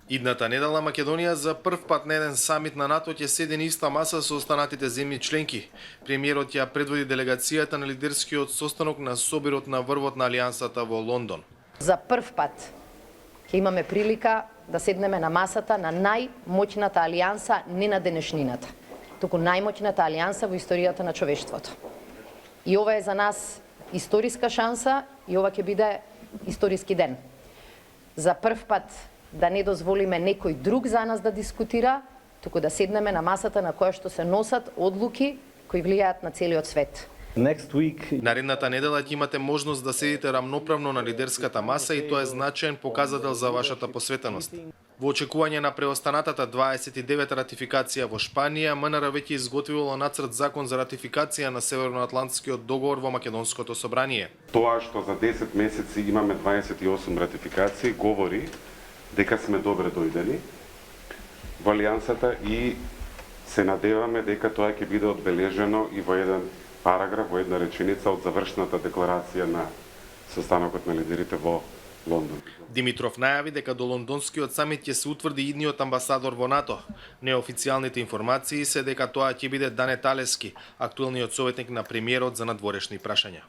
Идната недела Македонија за прв пат на еден самит на НАТО ќе седи на иста маса со останатите земји членки. Премиерот ја предводи делегацијата на лидерскиот состанок на собирот на врвот на Алијансата во Лондон. За прв пат ќе имаме прилика да седнеме на масата на најмоćната алијанса не на денешнината, туку најмоćната алијанса во историјата на човештвото. И ова е за нас историска шанса и ова ќе биде историски ден. За прв пат да не дозволиме некој друг за нас да дискутира, туку да седнеме на масата на која што се носат одлуки кои влијаат на целиот свет. Наредната недела ќе имате можност да седите рамноправно на лидерската маса и тоа е значаен показател за вашата посветеност. Во очекување на преостанатата 29 ратификација во Шпанија, МНР веќе изготвило нацрт закон за ратификација на Северноатлантскиот договор во Македонското собрание. Тоа што за 10 месеци имаме 28 ратификации говори дека сме добре дојдени во Алијансата и се надеваме дека тоа ќе биде одбележено и во еден параграф, во една реченица од завршната декларација на состанокот на лидерите во Лондон. Димитров најави дека до лондонскиот самит ќе се утврди идниот амбасадор во НАТО. Неофицијалните информации се дека тоа ќе биде Дане Талески, актуелниот советник на премиерот за надворешни прашања.